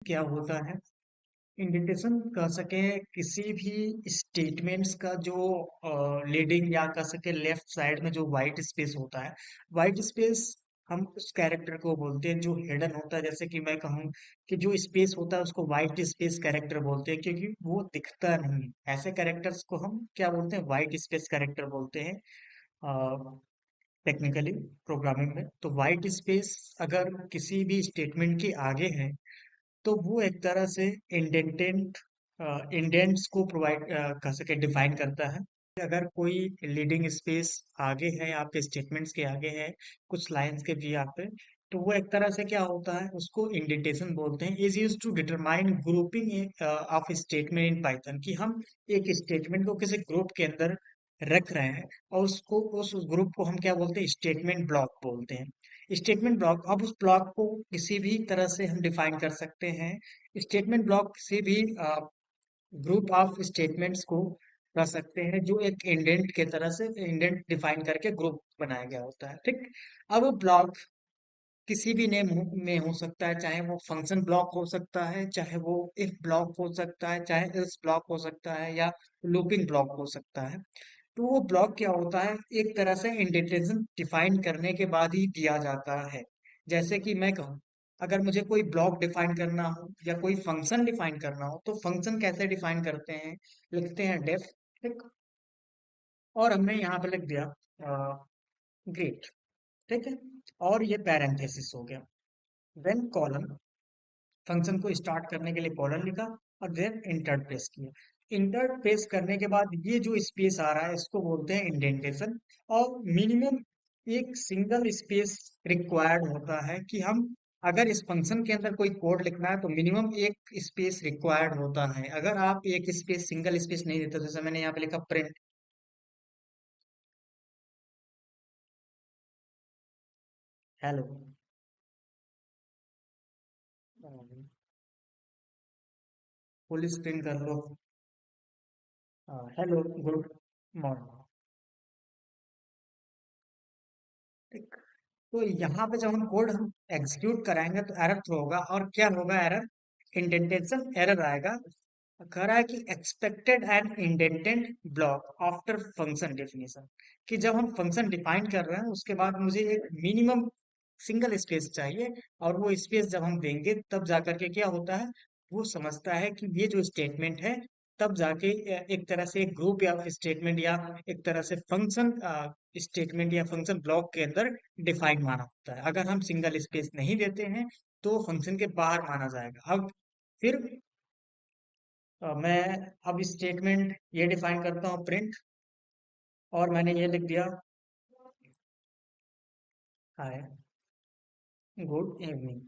क्या होता है इंडेंटेशन कह सके किसी भी स्टेटमेंट्स का जो लीडिंग या कह सके लेफ्ट साइड में जो वाइट स्पेस होता है। वाइट स्पेस हम उस कैरेक्टर को बोलते हैं जो हिडन होता है। जैसे कि मैं कहूँ कि जो स्पेस होता है उसको वाइट स्पेस कैरेक्टर बोलते हैं क्योंकि वो दिखता नहीं है। ऐसे कैरेक्टर्स को हम क्या बोलते हैं, वाइट स्पेस कैरेक्टर बोलते हैं टेक्निकली प्रोग्रामिंग में। तो वाइट स्पेस अगर किसी भी स्टेटमेंट के आगे है तो वो एक तरह से इंडेंटेंट इंडेंट्स को प्रोवाइड कर सके डिफाइन करता है। अगर कोई लीडिंग स्पेस आगे है, आपके स्टेटमेंट्स के आगे है, कुछ लाइंस के भी यहाँ पे, तो वो एक तरह से क्या होता है, उसको इंडेंटेशन बोलते हैं। Is use to determine grouping of statement in Python, कि हम एक स्टेटमेंट को किसी ग्रुप के अंदर रख रहे हैं और उसको उस ग्रुप को हम क्या बोलते हैं, स्टेटमेंट ब्लॉक बोलते हैं। स्टेटमेंट ब्लॉक, अब उस ब्लॉक को किसी भी तरह से हम डिफाइन कर सकते हैं। स्टेटमेंट ब्लॉक किसी भी ग्रुप ऑफ स्टेटमेंट्स को कर सकते हैं जो एक इंडेंट के तरह से इंडेंट डिफाइन करके ग्रुप बनाया गया होता है। ठीक। अब वो ब्लॉक किसी भी नेम में हो सकता है, चाहे वो फंक्शन ब्लॉक हो सकता है, चाहे वो इफ ब्लॉक हो सकता है, चाहे एल्स ब्लॉक हो सकता है, या लूपिंग ब्लॉक हो सकता है। तो वो ब्लॉक क्या होता है, एक तरह से इंडेंटेशन डिफाइन करने के बाद ही दिया जाता है। जैसे कि मैं कहूँ, अगर मुझे कोई ब्लॉक डिफाइन करना हो या कोई फंक्शन डिफाइन करना हो, तो फंक्शन कैसे डिफाइन करते हैं, लिखते हैं डेफ। ठीक। और हमने यहाँ पे लिख दिया ग्रेट। ठीक है। और ये पैरेंथेसिस हो गया। देन कॉलन, फंक्शन को स्टार्ट करने के लिए कॉलन लिखा और देन इंटर प्रेस किया। इंटर प्रेस करने के बाद ये जो स्पेस आ रहा है इसको बोलते हैं इंडेंटेशन। और मिनिमम एक सिंगल स्पेस रिक्वायर्ड होता है कि हम अगर इस फंक्शन के अंदर कोई कोड लिखना है तो मिनिमम एक स्पेस रिक्वायर्ड होता है। अगर आप एक स्पेस सिंगल स्पेस नहीं देते, जैसे मैंने यहाँ पे लिखा प्रिंट। हेलो, फुल स्क्रीन कर लो। Hello, good morning. ठीक। तो यहाँ पे जब हम कोड हम एग्जीक्यूट कराएंगे तो एरर थ्रो होगा, और क्या होगा एरर, इंडेंटेशन एरर आएगा। कह रहा है कि expected and indented block after function definition, कि जब हम फंक्शन डिफाइन कर रहे हैं उसके बाद मुझे एक मिनिमम सिंगल स्पेस चाहिए, और वो स्पेस जब हम देंगे तब जाकर के क्या होता है, वो समझता है कि ये जो स्टेटमेंट है, तब जाके एक तरह से एक ग्रुप या स्टेटमेंट या एक तरह से फंक्शन स्टेटमेंट या फंक्शन ब्लॉक के अंदर डिफाइन माना होता है। अगर हम सिंगल स्पेस नहीं देते हैं तो फंक्शन के बाहर माना जाएगा। अब फिर मैं अब स्टेटमेंट ये डिफाइन करता हूँ प्रिंट, और मैंने ये लिख दिया हाय गुड इवनिंग।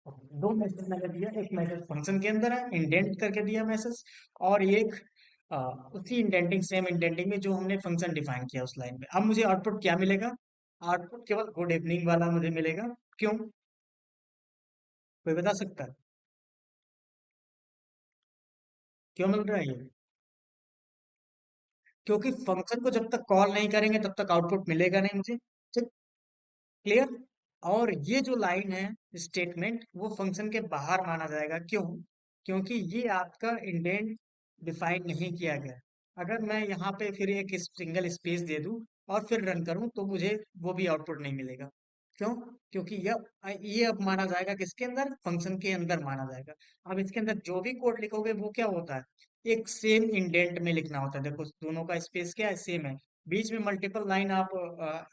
दो मैसेज मैंने दिया, एक मैसेज फंक्शन के अंदर है, इंडेंट करके दिया मैसेज, और एक अ, उसी इंडेंटिंग, सेम इंडेंटिंग में जो हमने फंक्शन डिफाइन किया उस लाइन में। अब मुझे आउटपुट क्या मिलेगा, आउटपुट केवल गुड इवनिंग वाला मुझे मिलेगा। क्यों, कोई बता सकता है क्यों मिल रहा है ये? क्योंकि फंक्शन को जब तक कॉल नहीं करेंगे तब तक आउटपुट मिलेगा नहीं मुझे। ठीक। क्लियर। और ये जो लाइन है स्टेटमेंट, वो फंक्शन के बाहर माना जाएगा। क्यों? क्योंकि ये आपका इंडेंट डिफाइन नहीं किया गया। अगर मैं यहाँ पे फिर एक सिंगल स्पेस दे दूं और फिर रन करूं तो मुझे वो भी आउटपुट नहीं मिलेगा। क्यों? क्योंकि ये अब माना जाएगा किसके अंदर, फंक्शन के अंदर माना जाएगा। अब इसके अंदर जो भी कोड लिखोगे वो क्या होता है, एक सेम इंडेंट में लिखना होता है। देखो दोनों का स्पेस क्या है, सेम है। बीच में मल्टीपल लाइन आप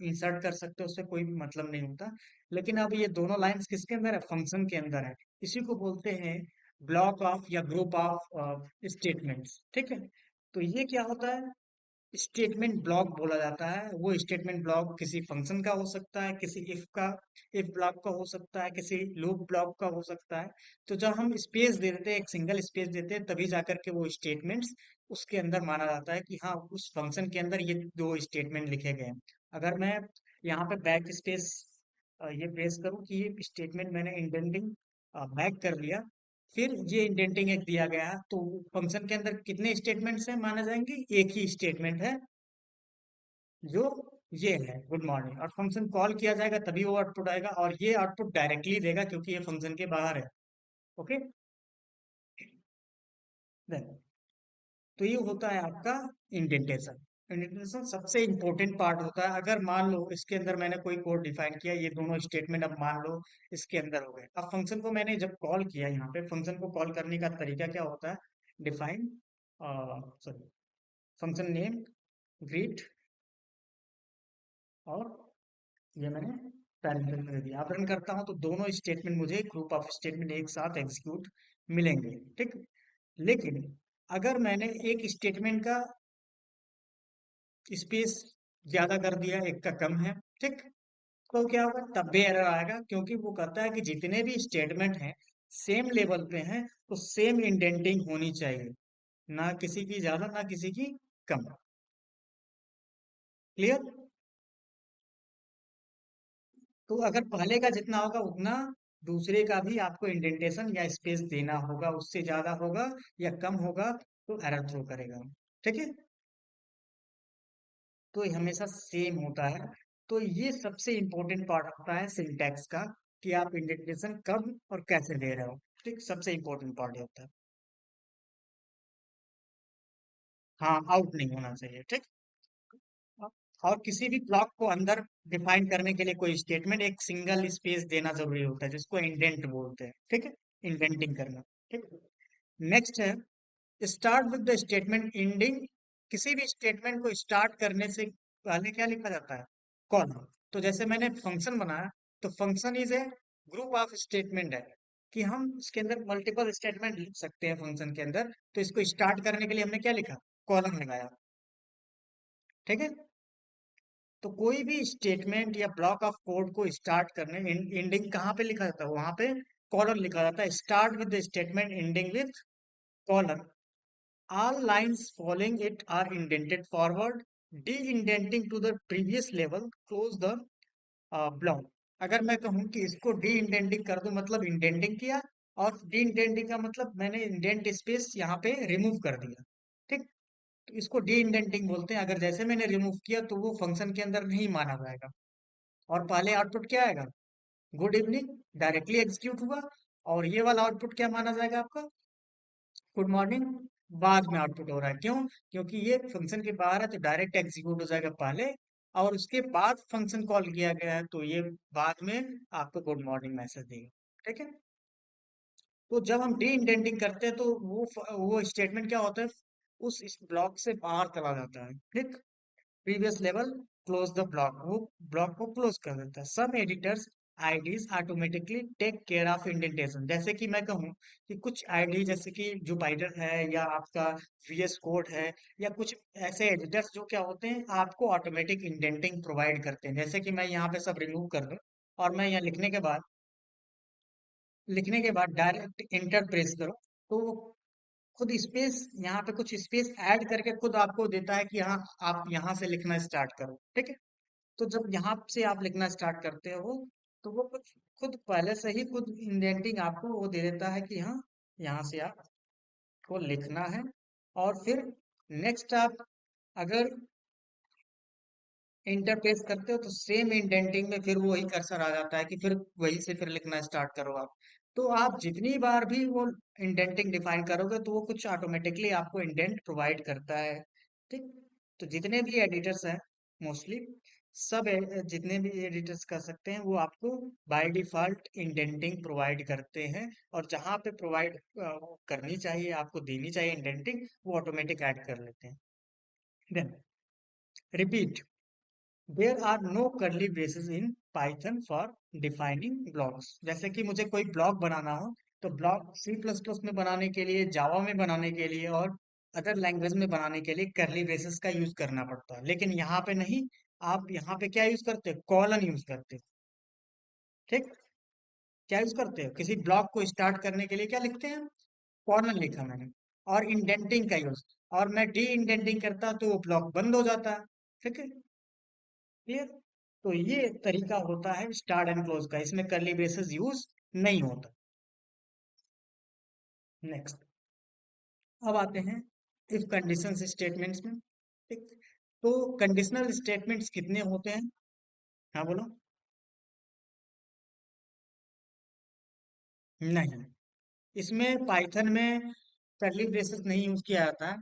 इंसर्ट कर सकते हो, उससे कोई भी मतलब नहीं होता। लेकिन अब ये दोनों लाइंस किसके अंदर है, फंक्शन के अंदर है। इसी को बोलते हैं ब्लॉक ऑफ या ग्रुप ऑफ स्टेटमेंट्स। ठीक है। तो ये क्या होता है, स्टेटमेंट ब्लॉक बोला जाता है। वो स्टेटमेंट ब्लॉक किसी फंक्शन का हो सकता है, किसी इफ का, इफ ब्लॉक का हो सकता है, किसी लूप ब्लॉक का हो सकता है। तो जब हम स्पेस दे देते हैं, एक सिंगल स्पेस देते हैं, तभी जाकर के वो स्टेटमेंट्स उसके अंदर माना जाता है कि हाँ उस फंक्शन के अंदर ये दो स्टेटमेंट लिखे गए हैं। अगर मैं यहाँ पे बैक स्पेस ये प्रेस करूँ कि ये स्टेटमेंट मैंने इंडेंटिंग बैक कर लिया, फिर ये इंडेंटिंग एक दिया गया है, तो फंक्शन के अंदर कितने स्टेटमेंट्स हैं माने जाएंगे, एक ही स्टेटमेंट है जो ये है गुड मॉर्निंग। और फंक्शन कॉल किया जाएगा तभी वो आउटपुट आएगा, और ये आउटपुट डायरेक्टली देगा क्योंकि ये फंक्शन के बाहर है। ओके, देन तो ये होता है आपका इंडेंटेशन। इंडेंटेशन सबसे इंपॉर्टेंट पार्ट होता है। अगर मान लो इसके अंदर मैंने कोई कोड डिफाइन किया, ये दोनों स्टेटमेंट अब मान लो इसके अंदर हो गए। अब फंक्शन को मैंने जब कॉल किया, यहाँ पे फंक्शन को कॉल करने का तरीका क्या होता है? Define, sorry, function name, greet, और ये मैंने पैरेंटल में दे दिया। अब रन करता हूँ तो दोनों स्टेटमेंट मुझे ग्रुप ऑफ स्टेटमेंट एक साथ एग्जीक्यूट मिलेंगे, ठीक। लेकिन अगर मैंने एक स्टेटमेंट का स्पेस ज्यादा कर दिया, एक का कम है, ठीक, तो क्या होगा? तब भी एरर आएगा, क्योंकि वो कहता है कि जितने भी स्टेटमेंट हैं सेम लेवल पे हैं, तो सेम इंडेंटिंग होनी चाहिए, ना किसी की ज्यादा ना किसी की कम। क्लियर? तो अगर पहले का जितना होगा उतना दूसरे का भी आपको इंडेंटेशन या स्पेस देना होगा। उससे ज्यादा होगा या कम होगा तो एरर थ्रो करेगा, ठीक है। तो ये हमेशा सेम होता है। तो ये सबसे इंपॉर्टेंट पार्ट होता है सिंटैक्स का, कि आप इंडेंटेशन कब और कैसे दे रहे हो, ठीक। सबसे इंपॉर्टेंट पार्ट ये होता है। हाँ, आउट नहीं होना चाहिए, ठीक। और किसी भी ब्लॉक को अंदर डिफाइन करने के लिए कोई स्टेटमेंट एक सिंगल स्पेस देना जरूरी होता है, जिसको इंडेंट बोलते हैं, ठीक है। इंडेंटिंग करना, ठीक। नेक्स्ट है start with the statement ending. किसी भी स्टेटमेंट को स्टार्ट करने से पहले क्या लिखा जाता है? कॉलन। तो जैसे मैंने फंक्शन बनाया, तो function is a group of statement है, कि हम इसके अंदर मल्टीपल स्टेटमेंट लिख सकते हैं फंक्शन के अंदर। तो इसको स्टार्ट करने के लिए हमने क्या लिखा? कॉलन लगाया, ठीक है। तो कोई भी स्टेटमेंट या ब्लॉक ऑफ कोड को स्टार्ट करने, एंडिंग कहाँ पे लिखा जाता है? वहां पे कॉलन लिखा जाता है। Start with the statement ending with colon. All lines following it are indented forward. De-indenting to the previous level close the block. अगर मैं कहूं कि इसको डी इंडेंटिंग कर दो, मतलब इंडेंटिंग किया, और डी इंडेंटिंग का मतलब मैंने इंडेंट स्पेस यहाँ पे रिमूव कर दिया, ठीक। तो इसको डी इंडेंटिंग बोलते हैं। अगर जैसे मैंने रिमूव किया तो वो फंक्शन के अंदर नहीं माना जाएगा, और पहले आउटपुट क्या आएगा? गुड इवनिंग, डायरेक्टली एग्जीक्यूट हुआ। और ये वाला आउटपुट क्या माना जाएगा आपका? गुड मॉर्निंग, बाद में आउटपुट हो रहा है। क्यों? क्योंकि ये फंक्शन के बाहर है तो डायरेक्ट एग्जीक्यूट हो जाएगा पहले, और उसके बाद फंक्शन कॉल किया गया है तो ये बाद में आपको गुड मॉर्निंग मैसेज देगा, ठीक है। तो जब हम डी इंडेंटिंग करते हैं तो वो स्टेटमेंट क्या होता है? उस इस ब्लॉक से बाहर चला जाता है, ठीक। Previous level close the block, वो ब्लॉक को क्लोज कर देता है। सब editors IDEs automatically take care of indentation. जैसे कि मैं कहूँ कि कुछ आईडी, जैसे कि जुपाइटर है या आपका वीएस कोड है, या कुछ ऐसे एडिटर्स जो क्या होते हैं आपको ऑटोमेटिक इंडेंटिंग प्रोवाइड करते हैं। जैसे कि मैं यहाँ पे सब रिमूव कर दूं, और मैं यहाँ लिखने के बाद डायरेक्ट इंटर प्रेस करो, तो वो खुद स्पेस, यहाँ पे कुछ स्पेस ऐड करके खुद आपको देता है कि हाँ, आप यहाँ से लिखना स्टार्ट करो, ठीक है। तो जब यहाँ से आप लिखना स्टार्ट करते हो तो वो कुछ खुद पहले से ही खुद इंडेंटिंग आपको वो दे देता है कि हाँ, यहाँ से आपको लिखना है। और फिर नेक्स्ट आप अगर इंटरफेस करते हो तो सेम इंडेंटिंग में फिर वही कर्सर आ जाता है, कि फिर वही से फिर लिखना स्टार्ट करो आप। तो आप जितनी बार भी वो इंडेंटिंग डिफाइन करोगे तो वो कुछ ऑटोमेटिकली आपको इंडेंट प्रोवाइड करता है, ठीक। तो जितने भी एडिटर्स हैं मोस्टली, जितने भी एडिटर्स कर सकते हैं वो आपको बाय डिफॉल्ट इंडेंटिंग प्रोवाइड करते हैं। और जहाँ पे प्रोवाइड करनी चाहिए, आपको देनी चाहिए इंडेंटिंग, वो ऑटोमेटिक ऐड कर लेते हैं। Then repeat, there are no curly braces in Python for defining blocks. जैसे कि मुझे कोई ब्लॉक बनाना हो, तो ब्लॉक सी प्लस प्लस में बनाने के लिए, जावा में बनाने के लिए, और अदर लैंग्वेज में बनाने के लिए कर्ली ब्रेसेस का यूज करना पड़ता है। लेकिन यहाँ पे नहीं। आप यहाँ पे क्या यूज करते हो? कॉलन यूज करते हो, ठीक। क्या यूज करते हो? किसी ब्लॉक को स्टार्ट करने के लिए क्या लिखते हैं? कॉलन लिखा मैंने। और इंडेंटिंग का यूज, और मैं डी इंडेंटिंग करता तो वो ब्लॉक बंद हो जाता है, ठीक है। क्लियर? तो ये तरीका होता है स्टार्ट एंड क्लोज का, इसमें कर्ली ब्रेसेस यूज नहीं होता। नेक्स्ट, अब आते हैं इफ कंडीशन स्टेटमेंट्स में, ठीक। तो कंडीशनल स्टेटमेंट्स कितने होते हैं? हाँ, बोलो। नहीं, इसमें पाइथन में कर्ली ब्रेसेस नहीं यूज किया जाता है।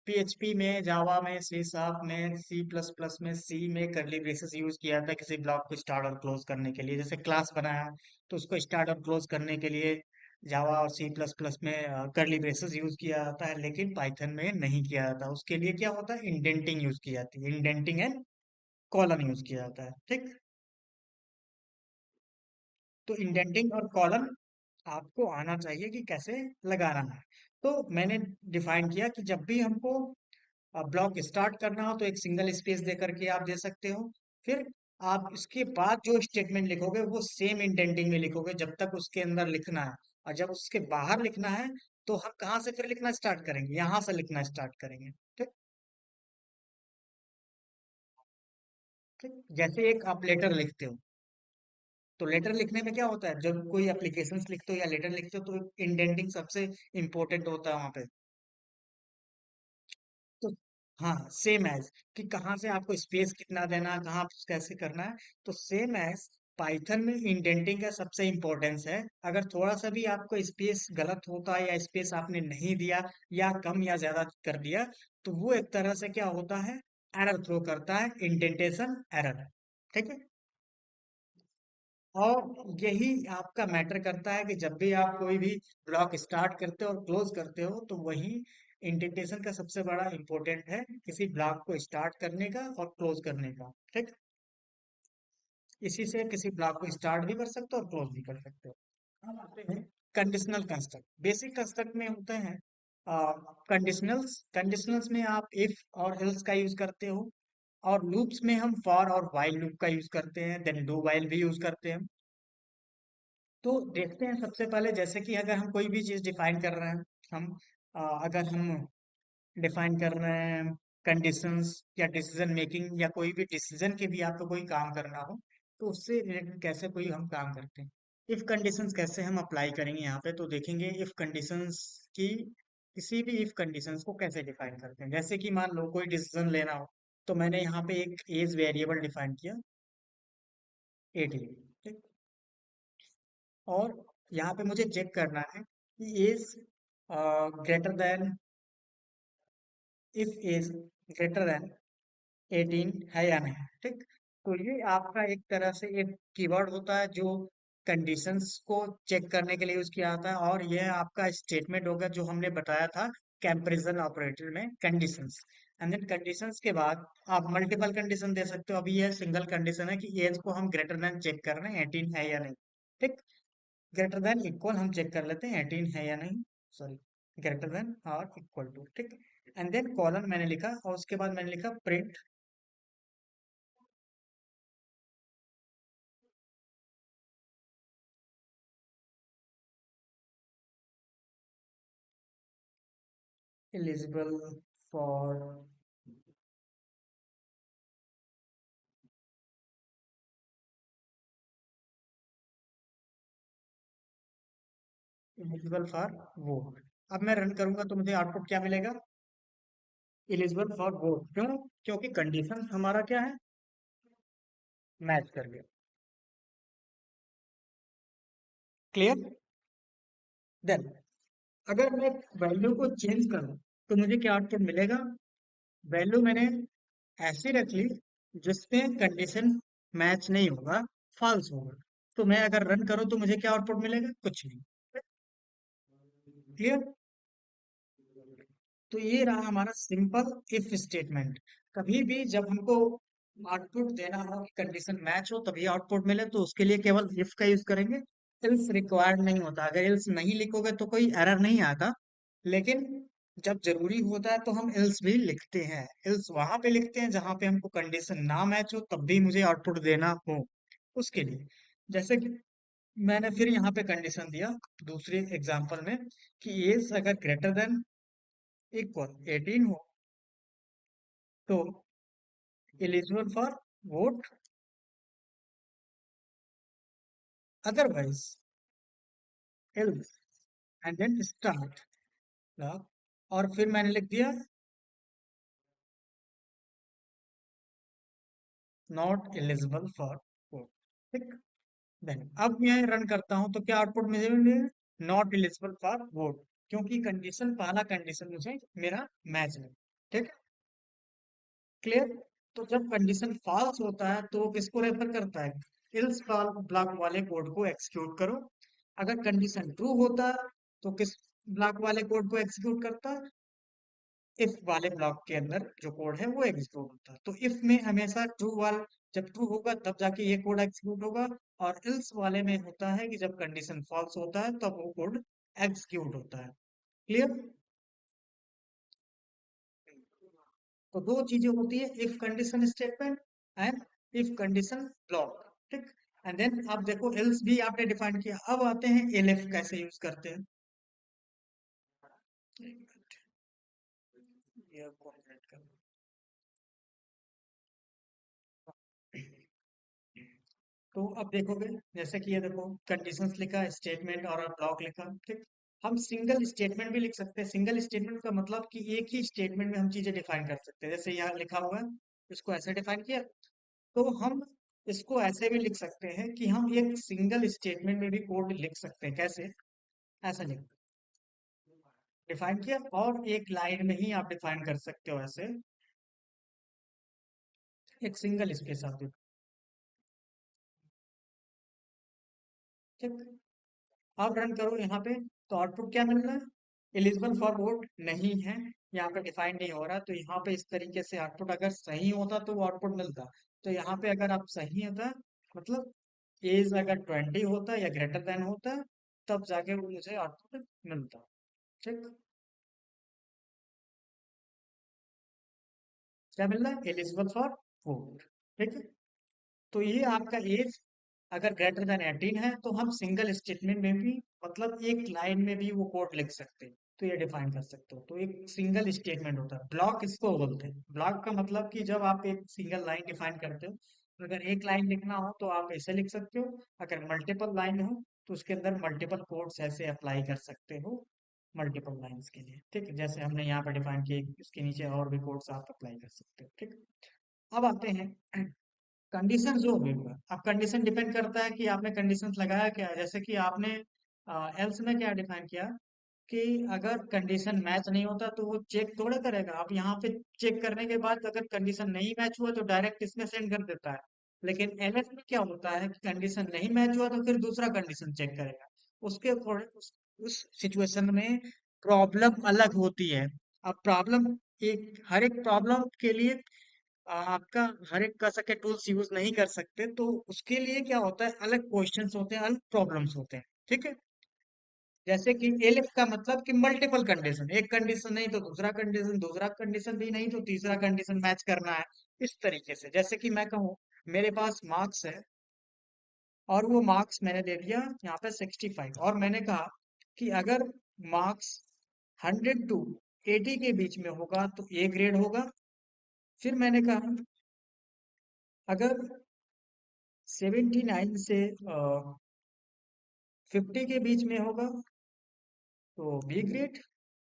पीएचपी में, जावा में, सी शार्प में, सी प्लस प्लस में, सी में कर्ली ब्रेसेस यूज किया जाता है किसी ब्लॉक को स्टार्ट और क्लोज करने के लिए। जैसे क्लास बनाया तो उसको स्टार्ट और क्लोज करने के लिए जावा और सी प्लस प्लस में कर्ली ब्रेसेस यूज किया जाता है, लेकिन पाइथन में नहीं किया जाता। उसके लिए क्या होता है, इंडेंटिंग यूज की जाती है, इंडेंटिंग एंड कॉलन यूज किया जाता है। ठीक। तो इंडेंटिंग और कॉलन आपको आना चाहिए कि कैसे लगाना है। तो मैंने डिफाइन किया कि जब भी हमको ब्लॉक स्टार्ट करना हो तो एक सिंगल स्पेस दे करके आप दे सकते हो। फिर आप इसके बाद जो स्टेटमेंट लिखोगे वो सेम इंडेंटिंग में लिखोगे जब तक उसके अंदर लिखना है। और जब उसके बाहर लिखना है तो हम कहाँ से फिर लिखना स्टार्ट करेंगे, यहाँ से लिखना स्टार्ट करेंगे। ठीक। ठीक। जैसे एक आप लेटर लिखते हो, तो लेटर लिखने में क्या होता है, जब कोई एप्लीकेशंस लिखते हो या लेटर लिखते हो तो इंडेंटिंग सबसे इंपॉर्टेंट होता है वहां पे। तो हाँ, सेम एज कि कहाँ से आपको स्पेस कितना देना, कहाँ कैसे करना है। तो सेम एज पाइथन में इंडेंटिंग का सबसे इम्पोर्टेंस है। अगर थोड़ा सा भी आपको स्पेस गलत होता है या स्पेस आपने नहीं दिया या कम या ज्यादा कर दिया, तो वो एक तरह से क्या होता है, एरर थ्रो करता है, इंडेंटेशन एरर। ठीक है। और यही आपका मैटर करता है कि जब भी आप कोई भी ब्लॉक स्टार्ट करते हो और क्लोज करते हो तो वही इंडेंटेशन का सबसे बड़ा इंपॉर्टेंट है किसी ब्लॉक को स्टार्ट करने का और क्लोज करने का। ठीक। इसी से किसी ब्लॉक को स्टार्ट भी कर सकते हो और क्लोज भी कर सकते हो। अब आते हैं कंडीशनल कंस्ट्रक्ट। बेसिक कंस्ट्रक्ट में होते हैं कंडीशनल्स। कंडीशनल्स में आप इफ और एल्स का यूज करते हो, और लूप्स में हम फॉर और व्हाइल लूप का यूज करते हैं, देन डू व्हाइल भी यूज करते हैं। तो देखते हैं सबसे पहले, जैसे कि अगर हम कोई भी चीज डिफाइन कर रहे हैं, हम अगर हम डिफाइन कर रहे हैं कंडीशंस या डिसीजन मेकिंग या कोई भी डिसीजन के भी आपको कोई काम करना हो, तो उससे रिलेटेड कैसे कोई हम काम करते हैं। इफ कंडीशंस कैसे हम अप्लाई करेंगे यहाँ पे, तो देखेंगे इफ कंडीशंस की, किसी भी इफ कंडीशंस को कैसे डिफाइन करते हैं। जैसे कि मान लो कोई डिसीजन लेना हो, तो मैंने यहाँ पे एक एज वेरिएबल डिफाइन किया 18। और यहाँ पे मुझे चेक करना है कि age greater than, if age greater than 18 है या नहीं। ठीक। तो ये आपका एक तरह से एक कीवर्ड होता है जो कंडीशंस को चेक करने के लिए यूज किया जाता है, और यह आपका स्टेटमेंट होगा जो हमने बताया था कंपैरिजन ऑपरेटर में, कंडीशंस। एंड देन कंडीशंस के बाद आप मल्टीपल कंडीशन दे सकते हो। अभी यह सिंगल कंडीशन है कि एज को हम ग्रेटर देन चेक कर रहे हैं, 18 है या नहीं। ठीक। ग्रेटर देन इक्वल हम चेक कर लेते हैं 18 है या नहीं, सॉरी, ग्रेटर देन और इक्वल टू। ठीक। एंड देन कॉलन मैंने लिखा और उसके बाद मैंने लिखा print eligible for, eligible for vote. अब मैं रन करूंगा तो मुझे आउटपुट क्या मिलेगा, एलिजिबल फॉर वोट। क्यों? क्योंकि कंडीशन हमारा क्या है, मैच कर गया। क्लियर। देन अगर मैं वैल्यू को चेंज करूं तो मुझे क्या आउटपुट मिलेगा, वैल्यू मैंने ऐसी रख ली जिसमें कंडीशन मैच नहीं होगा, फॉल्स होगा। तो मैं अगर रन करूं तो मुझे क्या आउटपुट मिलेगा, कुछ नहीं। क्लियर। तो ये रहा हमारा सिंपल इफ स्टेटमेंट। कभी भी जब हमको आउटपुट देना हो कि कंडीशन मैच हो तभी आउटपुट मिले, तो उसके लिए केवल इफ का यूज करेंगे। एल्स रिक्वायर्ड नहीं होता, अगर एल्स नहीं लिखोगे तो कोई एरर नहीं आता। लेकिन जब जरूरी होता है तो हम एल्स भी लिखते हैं। एल्स वहां पे लिखते हैं जहां पे हमको कंडीशन ना मैच हो तब भी मुझे आउटपुट देना हो, उसके लिए। जैसे कि मैंने फिर यहाँ पे कंडीशन दिया दूसरे एग्जांपल में कि एज अगर ग्रेटर देन इक्वल 18 हो तो eligible for vote, otherwise else, and then start. और फिर मैंने लिख दिया नॉट एलिजिबल फॉर वोट। ठीक। देन अब मैं रन करता हूं तो क्या आउटपुट मुझे मिलेगा, नॉट एलिजिबल फॉर वोट, क्योंकि कंडीशन, पहला कंडीशन मुझे मेरा मैच है। ठीक है, क्लियर। तो जब कंडीशन फॉल्स होता है तो वो किसको रेफर करता है, एल्स ब्लॉक वाले कोड को एक्सिक्यूट करो। अगर कंडीशन ट्रू होता है तो किस ब्लॉक वाले कोड को एग्जीक्यूट करता है, इफ वाले ब्लॉक के अंदर जो कोड है वो एग्जीक्यूट होता है। तो इफ में हमेशा ट्रू वाल, जब ट्रू होगा तब जाके ये कोड एग्जीक्यूट होगा, और एल्स वाले में होता है कि जब कंडीशन फॉल्स होता है तब वो कोड एग्जीक्यूट होता है। क्लियर। तो दो चीजें होती है, if condition statement and if condition block. ठीक। एंड देन आप देखो एल्स भी आपने डिफाइन किया, अब आते हैं एलिफ कैसे यूज करते हैं। एक मिनट, ये कॉर्डिनेट कर तो अब देखोगे, जैसे कि ये देखो कंडीशंस लिखा, स्टेटमेंट और ब्लॉक लिखा। ठीक। हम सिंगल स्टेटमेंट भी लिख सकते हैं। सिंगल स्टेटमेंट का मतलब कि एक ही स्टेटमेंट में हम चीजें डिफाइन कर सकते हैं। जैसे यहाँ लिखा हुआ है, इसको ऐसे डिफाइन किया, तो हम इसको ऐसे भी लिख सकते हैं कि हम एक सिंगल स्टेटमेंट में भी कोड लिख सकते हैं। कैसे, ऐसा लिख डिफाइन किया और एक लाइन में ही आप डिफाइन कर सकते हो ऐसे, एक सिंगल स्पेस आप दे। ठीक। अब रन करो यहाँ पे, तो आउटपुट क्या मिल रहा है, एलिजिबल फॉर वोट नहीं है, यहाँ पे डिफाइन नहीं हो रहा। तो यहाँ पे इस तरीके से आउटपुट अगर सही होता तो वो आउटपुट मिलता। तो यहाँ पे अगर आप सही होता, मतलब एज अगर 20 होता या ग्रेटर देन होता, तब जाके वो मुझे आउटपुट मिलता। ठीक। क्या मिल रहा है, एलिजिबल फॉर वोट। ठीक है। तो ये आपका एज अगर ग्रेटर देन 18 है तो हम सिंगल स्टेटमेंट में भी, मतलब एक लाइन में भी वो कोड लिख सकते हैं। तो ये डिफाइन कर सकते हो। तो एक सिंगल स्टेटमेंट होता है, ब्लॉक इसको बोलते हैं। ब्लॉक का मतलब कि जब आप एक सिंगल लाइन डिफाइन करते हो, तो अगर एक लाइन लिखना हो तो आप ऐसे लिख सकते हो, अगर मल्टीपल लाइन हो तो उसके अंदर मल्टीपल कोड्स ऐसे अप्लाई कर सकते हो, मल्टीपल लाइंस के लिए। ठीक है, जैसे हमने यहाँ पर डिफाइन किए, इसके नीचे और भी कोड्स आप अप्लाई कर सकते हो। ठीक। अब आते हैं कंडीशन जो भी हुआ। अब कंडीशन डिपेंड करता है कि आपने कंडीशन लगाया क्या है। जैसे कि आपने एल्स में क्या डिफाइन किया कि अगर कंडीशन मैच नहीं होता तो वो चेक थोड़े करेगा। आप यहाँ पे चेक करने के बाद अगर कंडीशन नहीं मैच हुआ तो डायरेक्ट इसमें सेंड कर देता है। लेकिन एलएस में क्या होता है कि कंडीशन नहीं मैच हुआ तो फिर दूसरा कंडीशन चेक करेगा। उसके अकॉर्डिंग उस सिचुएशन में प्रॉब्लम अलग होती है। अब प्रॉब्लम, एक हर एक प्रॉब्लम के लिए आपका हर एक का सके टूल्स यूज नहीं कर सकते। तो उसके लिए क्या होता है, अलग क्वेश्चंस होते हैं, अलग प्रॉब्लम्स होते हैं। ठीक है। जैसे कि एलिफ का मतलब कि मल्टीपल कंडीशन, एक कंडीशन नहीं तो दूसरा कंडीशन, दूसरा कंडीशन भी नहीं तो तीसरा कंडीशन मैच करना है। इस तरीके से, जैसे कि मैं कहूँ मेरे पास मार्क्स है और वो मार्क्स मैंने दे दिया यहाँ पे 65, और मैंने कहा कि अगर मार्क्स 100 टू 80 के बीच में होगा तो ए ग्रेड होगा। फिर मैंने कहा अगर 79 से 50 के बीच में होगा तो बी ग्रेड।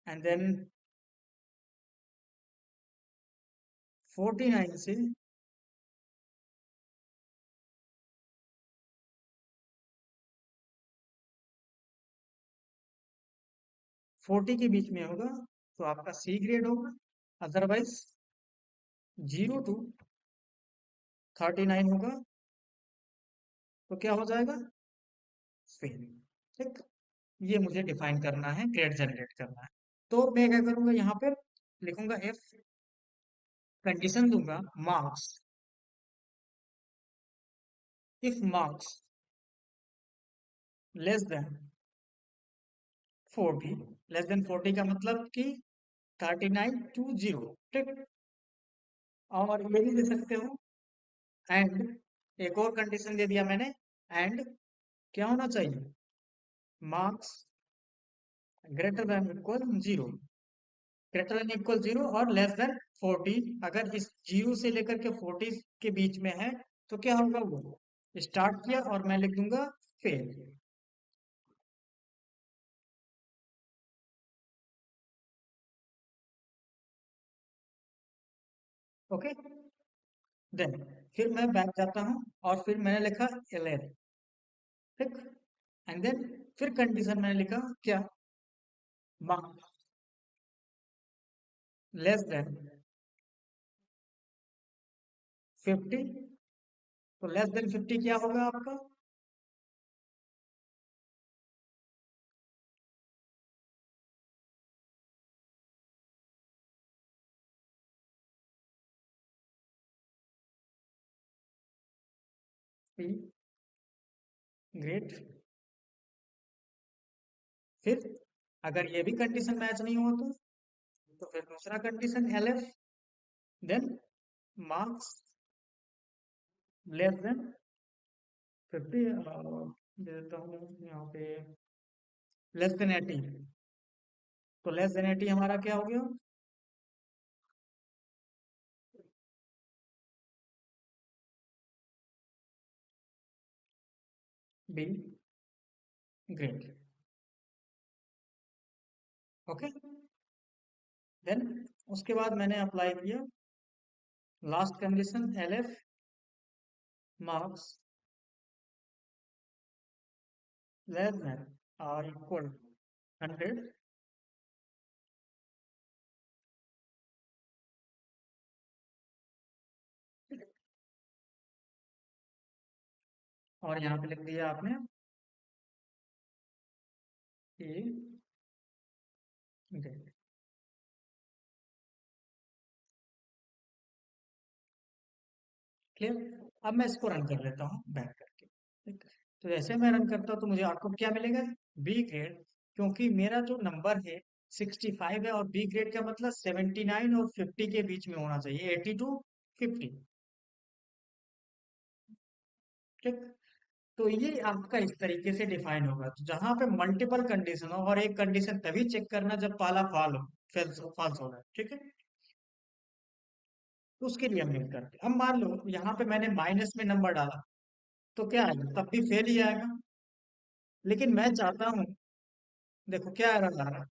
एंड देन 49 से 40 के बीच में होगा तो आपका सी ग्रेड होगा। अदरवाइज 0 to 39 होगा तो क्या हो जाएगा, फेल। ठीक। ये मुझे डिफाइन करना है, ग्रेड जनरेट करना है। तो मैं क्या करूंगा, यहाँ पर लिखूंगा एफ, कंडीशन दूंगा marks, if marks less then 40, less than 40 का मतलब कि 39 to 0। ठीक। और ये भी दे सकते हो एंड, एक और कंडीशन दे दिया मैंने, एंड क्या होना चाहिए, marks greater than equal 0, greater than equal 0 और लेस देन 40। अगर इस 0 से लेकर के 40 के बीच में है तो क्या होगा, वो स्टार्ट किया और मैं लिख दूंगा फेल। ओके। देन फिर मैं बैक जाता हूँ और फिर मैंने लिखा 11। ठीक। एंड देन फिर कंडीशन मैंने लिखा क्या, लेस देन 50। तो लेस देन 50 क्या होगा आपका, पी ग्रेट। फिर अगर ये भी कंडीशन मैच नहीं हो तो फिर दूसरा condition elif, then marks less than 50, देता हूँ यहाँ पे लेस देन 80। तो लेस देन 80 हमारा क्या हो गया, बी ग्रेट। ओके, देन उसके बाद मैंने अप्लाई किया last condition L F marks less then और इक्वल 100। और यहाँ पे लिख दिया आपने ए ग्रेट। क्लियर, अब मैं इसको रन कर लेता हूँ बैक करके, ठीक। तो जैसे मैं रन करता हूँ तो मुझे आउटपुट क्या मिलेगा, बी ग्रेड। क्योंकि मेरा जो नंबर है 65 है और बी ग्रेड का मतलब 79 और 50 के बीच में होना चाहिए, 80 टू 50। ठीक, तो ये आपका इस तरीके से डिफाइन होगा, तो जहां पे मल्टीपल कंडीशन हो, और एक कंडीशन तभी चेक करना जब पहला फॉल्स हो रहा है, ठीक है। तो उसके लिए हम यूज करते हैं। अब मान लो यहाँ पे मैंने माइनस में नंबर डाला, तो क्या आएगा, तब भी फेल ही आएगा। लेकिन मैं चाहता हूँ, देखो क्या एरर आ रहा है,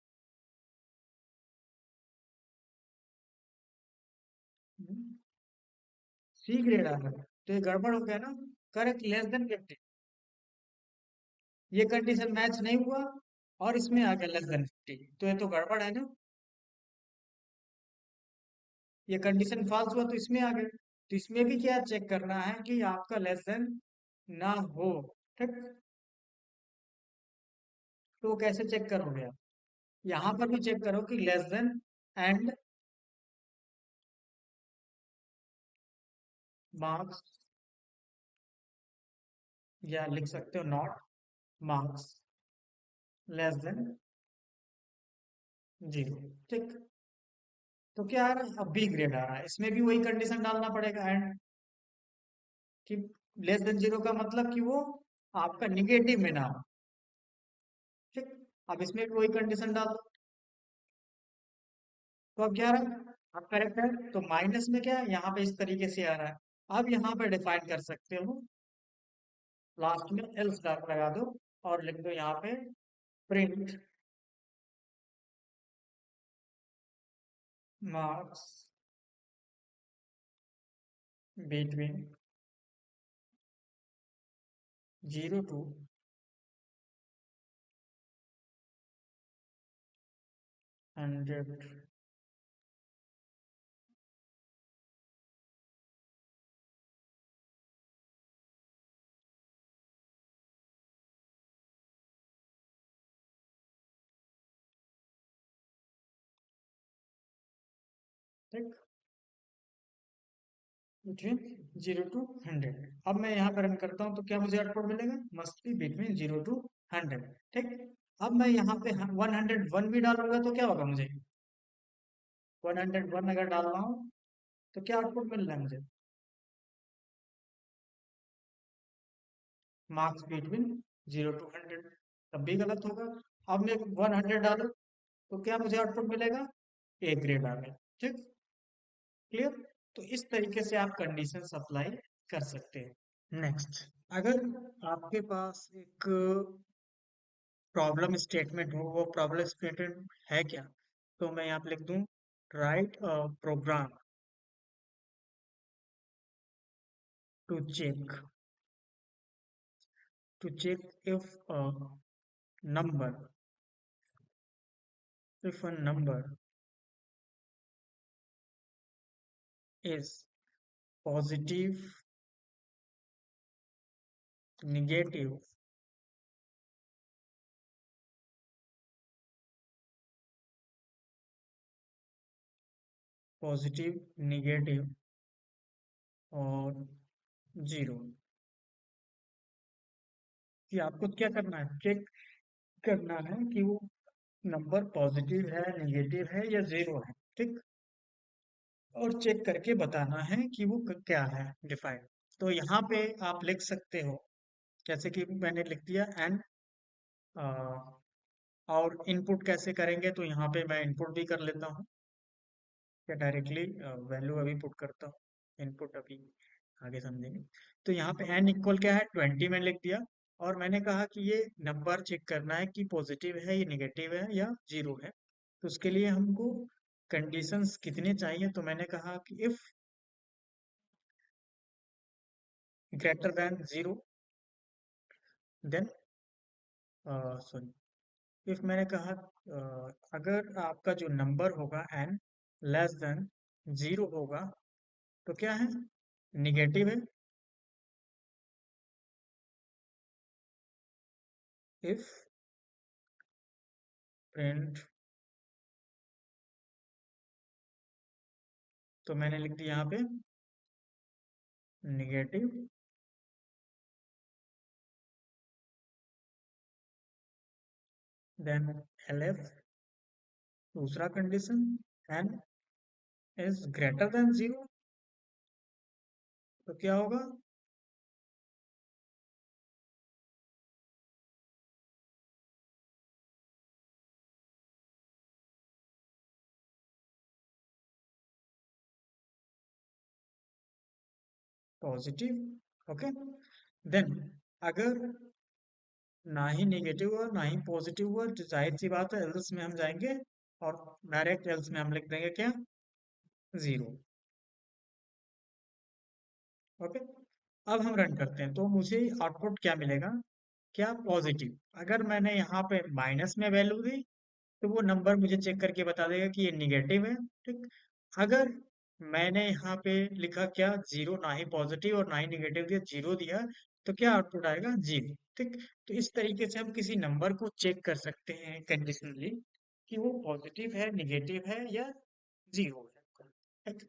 सी ग्रेड आ रहा है, तो ये गड़बड़ हो गया ना। करेक्ट लेस देन 50, ये कंडीशन मैच नहीं हुआ, और इसमें आ गया लेस देन 50, तो ये तो गड़बड़ है ना। ये कंडीशन फॉल्स हुआ तो इसमें आ गया, तो इसमें भी क्या चेक करना है कि आपका लेस देन ना हो, ठीक। तो कैसे चेक करोगे आप, यहाँ पर भी चेक करो कि लेस देन एंड मार्क्स, या लिख सकते हो नॉट मार्क्स लेस देन 0, ठीक। तो क्या आ रहा है, अब बी ग्रेड आ रहा है, इसमें भी वही कंडीशन डालना पड़ेगा एंड, कि लेस देन 0 का मतलब कि वो आपका निगेटिव में ना हो, ठीक। अब इसमें भी वही कंडीशन डाल दो, तो अब क्या आ रहा है, अब करेक्ट है, तो माइनस में क्या है, यहाँ पे इस तरीके से आ रहा है। अब यहाँ पे डिफाइन कर सकते हो, लास्ट में एल्स लगा दो, और लिख दो यहाँ पे प्रिंट मार्क्स बिटवीन 0 टू 100। ठीक, बिटवीन 0 टू 100। अब मैं यहाँ पे रन करता हूँ तो क्या मुझे आउटपुट मिलेगा, मस्ट बी बिटवीन 0 टू 100, ठीक। अब मैं यहाँ पे 101 भी डालूंगा तो क्या होगा मुझे, 101 अगर डाल रहा हूँ तो क्या आउटपुट मिल रहा है मुझे, मार्क्स बिटवीन 0 टू 100, तब भी गलत होगा। अब मैं 100 डालू तो क्या मुझे आउटपुट मिलेगा, ए ग्रेड आ गया, ठीक। क्लियर, तो इस तरीके से आप कंडीशन अप्लाई कर सकते हैं। नेक्स्ट, अगर आपके पास एक प्रॉब्लम स्टेटमेंट हो, वो प्रॉब्लम स्टेटमेंट है क्या, तो मैं यहाँ पे लिख दूं write program to check to check number if a number is positive, negative, positive, negative और जीरो, कि आपको क्या करना है, चेक करना है कि वो नंबर पॉजिटिव है, नेगेटिव है या जीरो है, ठीक। और चेक करके बताना है कि वो क्या है डिफाइंड। तो यहाँ पे आप लिख सकते हो, जैसे कि मैंने लिख दिया एन। और इनपुट कैसे करेंगे, तो यहाँ पे मैं इनपुट भी कर लेता हूँ, या डायरेक्टली वैल्यू अभी पुट करता हूँ, इनपुट अभी आगे समझेंगे। तो यहाँ पे एन इक्वल क्या है, 20 मैंने लिख दिया। और मैंने कहा कि ये नंबर चेक करना है कि पॉजिटिव है, ये नेगेटिव है या जीरो है। तो उसके लिए हमको कंडीशंस कितने चाहिए, तो मैंने कहा कि if greater than zero, then sorry, if मैंने कहा अगर आपका जो नंबर होगा एन लेस देन जीरो होगा, तो क्या है, निगेटिव है। इफ प्रिंट, तो मैंने लिख दिया यहाँ पे निगेटिव, देन एलएफ दूसरा condition, n is greater than zero, तो क्या होगा, पॉजिटिव। ओके, देन अगर ना ही नेगेटिव हुआ ना ही पॉजिटिव हुआ, तो जाहिर सी बात है एल्स में हम जाएंगे और डायरेक्ट एल्स में हम लिख देंगे क्या, जीरो। ओके, अब हम रन करते हैं तो मुझे आउटपुट क्या मिलेगा, क्या, पॉजिटिव। अगर मैंने यहाँ पे माइनस में वैल्यू दी, तो वो नंबर मुझे चेक करके बता देगा कि ये निगेटिव है, ठीक। अगर मैंने यहाँ पे लिखा क्या, जीरो, ना ही पॉजिटिव और ना ही निगेटिव दिया, जीरो दिया, तो क्या आउटपुट आएगा, जीरो, ठीक। तो इस तरीके से हम किसी नंबर को चेक कर सकते हैं कंडीशनली कि वो पॉजिटिव है, निगेटिव है या जीरो है, ठीक।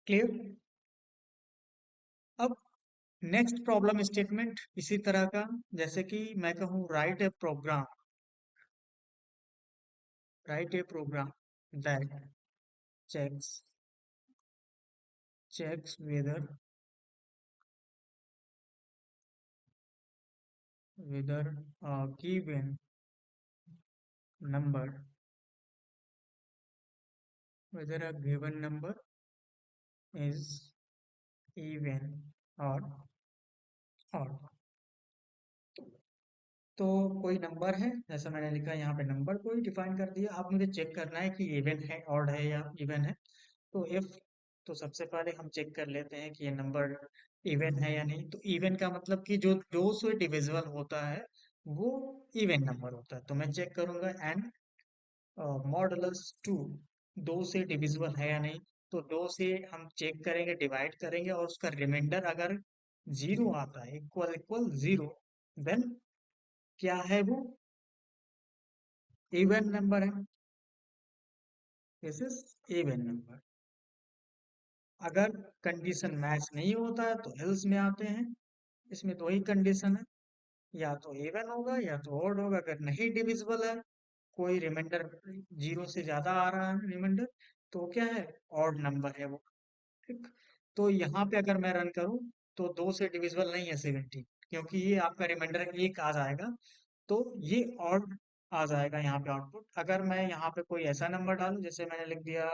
क्लियर। अब नेक्स्ट प्रॉब्लम स्टेटमेंट इसी तरह का, जैसे कि मैं कहूँ write a program that checks checks whether a given number whether a given number is even or odd। तो कोई नंबर है, जैसा मैंने लिखा यहाँ पे नंबर कोई डिफाइन कर दिया, अब मुझे चेक करना है कि इवन है, ऑड है या इवन है। तो इफ, तो सबसे पहले हम चेक कर लेते हैं कि ये नंबर इवन है या नहीं। तो इवन का मतलब कि जो दो से डिविजिबल होता है वो इवन नंबर होता है। तो मैं चेक करूंगा एंड मॉडुलस टू, दो से डिविजिबल है या नहीं। तो दो से हम चेक करेंगे, डिवाइड करेंगे और उसका रिमाइंडर अगर जीरो आता है, इक्वल इक्वल जीरो, देन क्या है वो, इवन नंबर है, दिस इज इवन नंबर। अगर कंडीशन मैच नहीं होता है तो एल्स में आते हैं। इसमें दो ही कंडीशन है, या तो इवन होगा या तो ऑड होगा। अगर नहीं डिविजिबल है, कोई रिमाइंडर जीरो से ज्यादा आ रहा है रिमाइंडर, तो क्या है, ऑड नंबर है वो, ठीक। तो यहाँ पे अगर मैं रन करूँ तो दो से डिविजिबल नहीं है 17, क्योंकि ये आपका रिमाइंडर एक आ जाएगा, तो ये ऑड आ जाएगा यहाँ पे आउटपुट। अगर मैं यहाँ पे कोई ऐसा नंबर डालूं, जैसे मैंने लिख दिया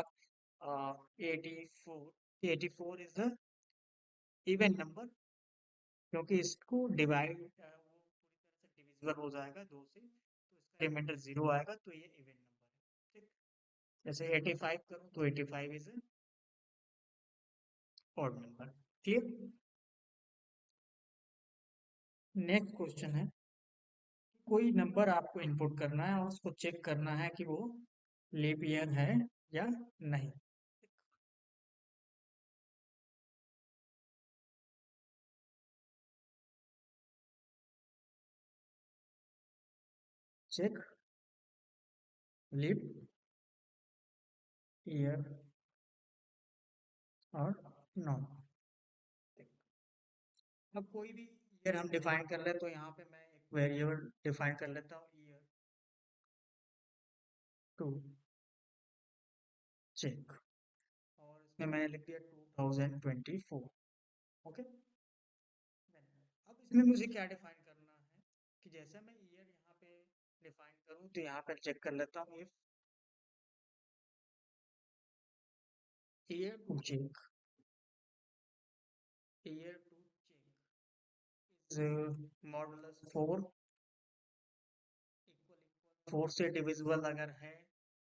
84, इज द इवन नंबर, क्योंकि इसको डिवाइड वो पूरी तरह से डिविजिबल हो जाएगा दो से, तो इसका रिमाइंडर जीरो आएगा, तो ये इवन नंबर है, ठीक। जैसे 85 करूँ तो 85 is odd number. Clear. Next question है, कोई नंबर आपको इनपुट करना है और उसको चेक करना है कि वो लीप ईयर है या नहीं। चेक लीप ईयर और नॉट। अब कोई भी ईयर हम डिफाइन कर ले, तो यहाँ पे मैं एक वेरिएबल डिफाइन कर लेता हूँ, ईयर टू चेक, और इसमें मैंने लिख दिया 2024। ओके। अब इसमें मुझे क्या डिफाइन करना है कि जैसे मैं ईयर यहाँ पे डिफाइन करूँ, तो यहाँ पे चेक कर लेता हूँ, if year to check, year to check is modulus 4, equal equal 4 से डिविजिबल अगर है,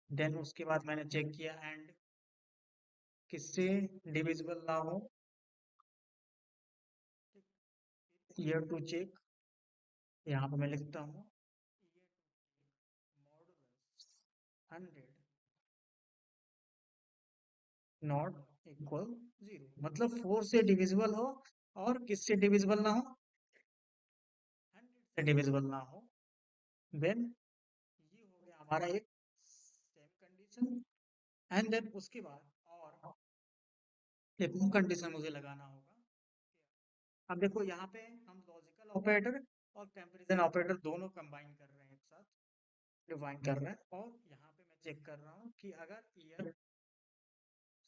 देन उसके बाद मैंने चेक किया एंड किससे डिविजिबल ना हो, ईयर टू चेक, यहाँ पे मैं लिखता हूँ मॉडुलस 100 नॉट इक्वल 0, मतलब 4 से डिविजिबल हो और किससे डिविजिबल ना हो, 100 से डिविजिबल ना हो, देन ये हो गया हमारा एक सेम कंडीशन। एंड देन उसके बाद और एक और कंडीशन मुझे लगाना होगा। अब देखो यहाँ पे हम लॉजिकल ऑपरेटर और कंपैरिजन ऑपरेटर दोनों कंबाइन कर रहे हैं, एक साथ डिफाइन कर रहे हैं, और यहाँ पे मैं चेक कर रहा हूँ कि अगर year,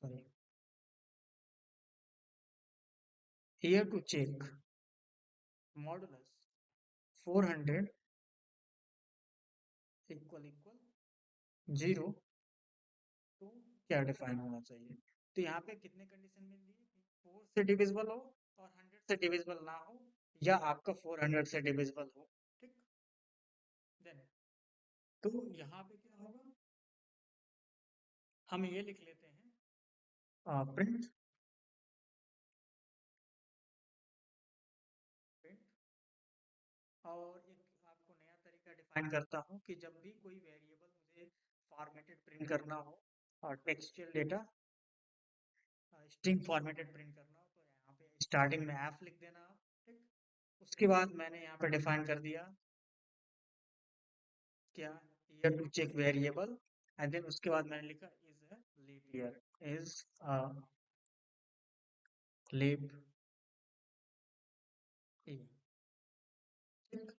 sorry, year to check modulus 400 equal equal 0, तो क्या डिफाइन होना चाहिए। तो यहाँ पे कितने कंडीशन मिल रही है, 4 से डिविजिबल हो और 100 से डिविजिबल ना हो, या आपका 400 से डिविजिबल हो। ठीक। देन तो यहाँ पे क्या होगा, हम ये लिख लेते हैं प्रिंट, प्रिंट, और एक आपको नया तरीका डिफाइन करता हूँ कि जब भी कोई वेरिएबल मुझे फॉर्मेटेड प्रिंट करना हो और textual data string formatted print करना हो, तो यहाँ पे स्टार्टिंग में एफ लिख देना आप। ठीक। उसके बाद मैंने यहाँ पे डिफाइन कर दिया क्या, year to check variable, and then उसके बाद मैंने लिखा is a leap year, is a leap year. ठीक,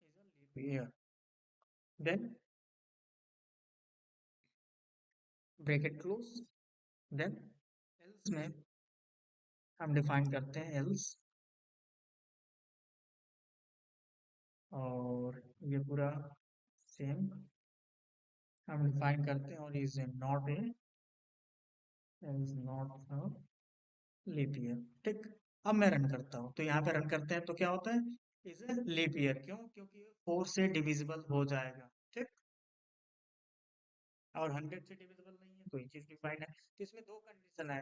is a leap year. Then bracket close, then else में हम डिफाइन करते हैं एल्स, और ये पूरा सेम हम डिफाइन करते हैं, और is not a, is not a leap year. ठीक। अब मैं रन करता हूँ, तो यहाँ पे रन करते हैं तो क्या होता है, इज ए लीप ईयर, क्यों, क्योंकि 4 से डिविजिबल हो जाएगा। ठीक। और 100 से डिविजिबल नहीं है, तो ये चीज डिफाइन है। तो इसमें दो कंडीशन है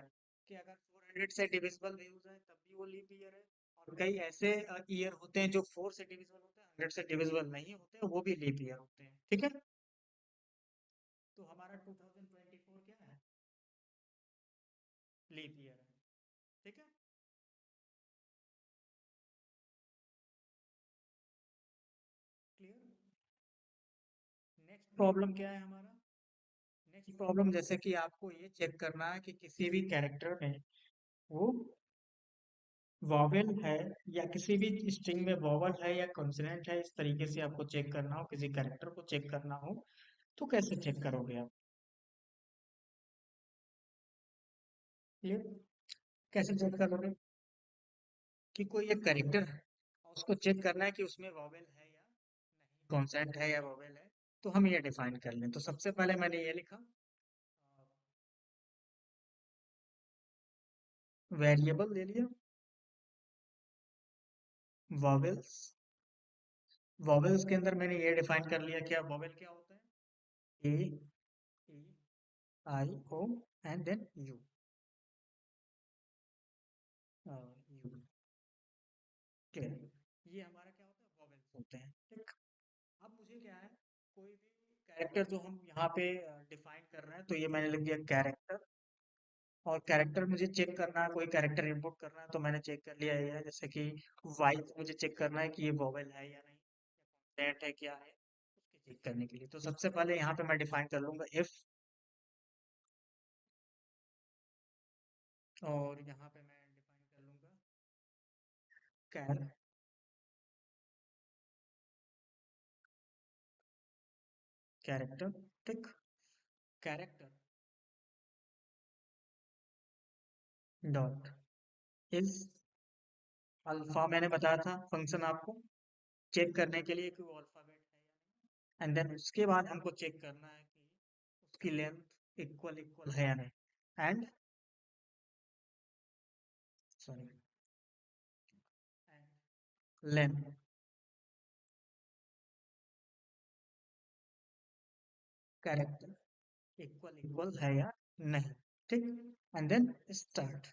कि अगर 400 से डिविजिबल भी हो जाए तब भी वो लीप ईयर है, और कई ऐसे ईयर होते हैं जो 4 से डिविजिबल होते हैं, 100 से डिविजिबल नहीं होते, वो भी लीप ईयर होते हैं। ठीक है। तो हमारा 2024 क्या है, लीप ईयर है। ठीक है। क्लियर। नेक्स्ट प्रॉब्लम क्या है हमारा, नेक्स्ट प्रॉब्लम जैसे कि आपको ये चेक करना है कि किसी भी कैरेक्टर में वो वॉवेल है, या किसी भी स्ट्रिंग में वॉवेल है या कॉन्सोनेंट है, इस तरीके से आपको चेक करना हो, किसी कैरेक्टर को चेक करना हो, तो कैसे चेक करोगे आप। ये कैसे चेक करोगे कि कोई एक कैरेक्टर है और उसको चेक करना है कि उसमें वॉवेल है या नहीं, कॉन्सोनेंट है या वॉवेल है। तो हम ये डिफाइन कर लें, तो सबसे पहले मैंने ये लिखा वेरिएबल ले लिया वॉवेल्स, वॉवेल्स के अंदर मैंने ये डिफाइन कर लिया क्या वॉवेल क्या होता है, ए, ई, आई, ओ, एंड देन यू। यू के, ये हमारा क्या होता है, वॉवेल्स होते हैं, ठीक। अब मुझे क्या है, कोई भी कैरेक्टर जो हम यहाँ पे डिफाइन कर रहे हैं, तो ये मैंने लिख दिया कैरेक्टर। और कैरेक्टर मुझे चेक करना है, कोई कैरेक्टर इनपुट करना है, तो मैंने चेक कर लिया ये है, जैसे कि वाई मुझे चेक करना है कि ये वॉवेल है या नहीं, नेट है क्या है, उसके चेक करने के लिए तो सबसे पहले यहाँ पे मैं डिफाइन कर लूंगा इफ। और यहाँ पे मैं डिफाइन कर लूंगा कैर कैरेक्टर, ठीक। कैरेक्टर डॉट इज अल्फा, मैंने बताया था फंक्शन आपको चेक करने के लिए कि वो अल्फाबेट है या नहीं। एंड देन उसके बाद हमको चेक करना है कि उसकी लेंथ इक्वल इक्वल है या नहीं। And sorry, length character equal equal है या नहीं, ठीक। And then start.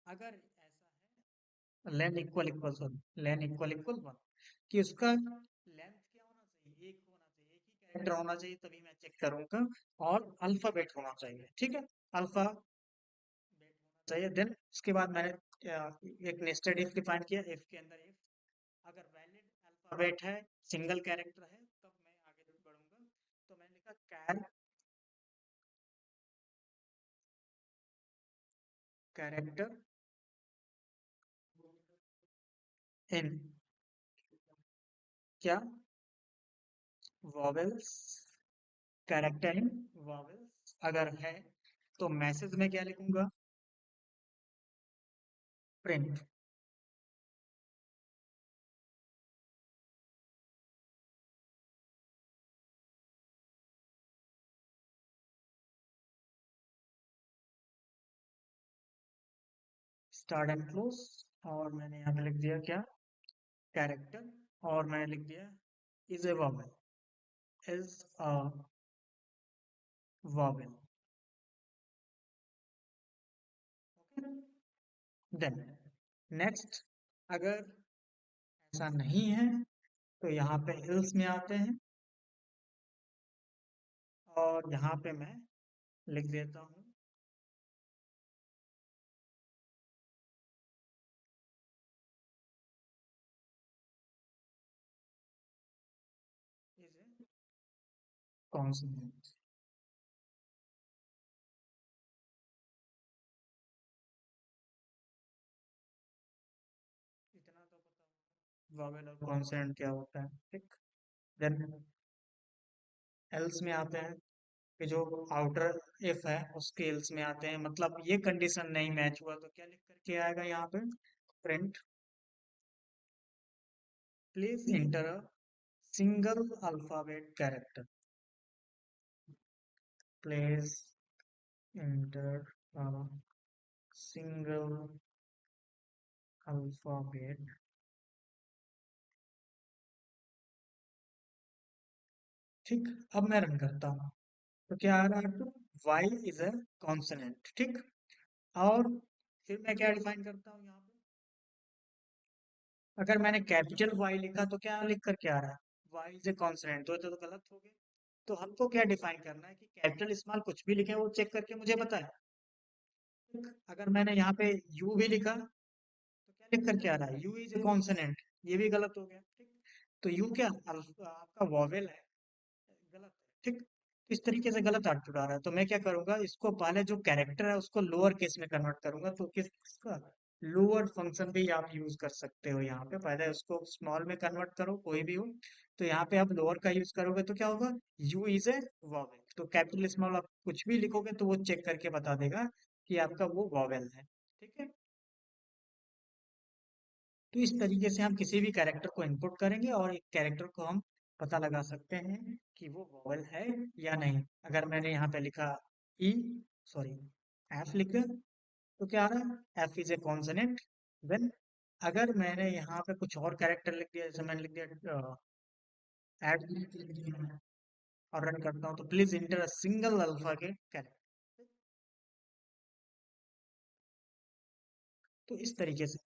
अगर ऐसा है len equal equal, sorry len equal equal one, कि उसका लेंथ क्या होना चाहिए, एक होना चाहिए, एक ही कैरेक्टर होना चाहिए, तभी मैं चेक करूंगा। और अल्फाबेट होना चाहिए, ठीक है, अल्फाबेट होना चाहिए। देन उसके बाद मैंने एक नेस्टेड इफ डिफाइन किया, इफ के अंदर इफ अगर वैलिड अल्फाबेट है, सिंगल कैरेक्टर है, तब मैं आगे बढ़ूंगा। तो मैंने लिखा कैरेक्टर इन, क्या, वॉवेल्स, कैरेक्टर इन वॉवेल्स अगर है, तो मैसेज में क्या लिखूंगा, प्रिंट। Start and close. और मैंने यहाँ पे लिख दिया क्या, कैरेक्टर। और मैंने लिख दिया is a vowel, is a vowel, okay. Then next, अगर ऐसा नहीं है तो यहाँ पे एल्स में आते हैं। और यहाँ पे मैं लिख देता हूँ इज ए कॉन्सोनेंट। इतना तो पता, वॉवेल और कॉन्सोनेंट क्या होता है, ठीक। देन एल्स में आते हैं, कि जो आउटर इफ है उसके एल्स में आते हैं, मतलब ये कंडीशन नहीं मैच हुआ तो क्या लिख करके आएगा यहाँ पे, print please inter a single alphabet character, please inter a single alphabet, ठीक। अब मैं रन करता हूँ, तो क्या आ रहा है, वाई इज अ कॉन्सोनेंट, ठीक। और फिर मैं क्या डिफाइन करता हूँ यहाँ पे, अगर मैंने कैपिटल वाई लिखा तो क्या लिख कर क्या आ रहा है, वाई इज ए कॉन्सोनेंट, तो गलत हो गया। तो हमको क्या डिफाइन करना है कि कैपिटल स्मॉल कुछ भी लिखे वो चेक करके मुझे बताए। अगर मैंने यहाँ पे यू भी लिखा तो क्या लिख कर क्या आ रहा है, यू इज ए कॉन्सोनेंट, ये भी गलत हो गया, ठीक। तो यू क्या आपका वॉवेल है, गलत है, ठीक। तो इस तरीके से गलत आउटपुट आ रहा है, तो मैं क्या करूंगा, इसको पहले जो कैरेक्टर है उसको लोअर केस में कन्वर्ट करूंगा, तो किसका, लोअर फंक्शन भी आप यूज कर सकते हो, यहाँ पे पहले उसको स्मॉल में कन्वर्ट करो कोई भी हो। तो यहाँ पे आप लोअर का यूज करोगे तो क्या होगा, यू इज ए वॉवेल, तो कैपिटल स्मॉल आप कुछ भी लिखोगे तो वो चेक करके बता देगा कि आपका वो वॉवेल है, ठीक है। तो इस तरीके से हम किसी भी कैरेक्टर को इनपुट करेंगे और एक कैरेक्टर को हम पता लगा सकते हैं कि वो वॉवेल है या नहीं। अगर मैंने यहाँ पे लिखा ई, सॉरी एफ लिखा, तो क्या आ रहा है, F is a consonant. Then अगर मैंने यहाँ पे कुछ और कैरेक्टर लिख दिया, जैसे मैंने लिख दिया ऐड और रन करता हूँ, तो please inter a single alpha के कैरेक्टर, तो इस तरीके से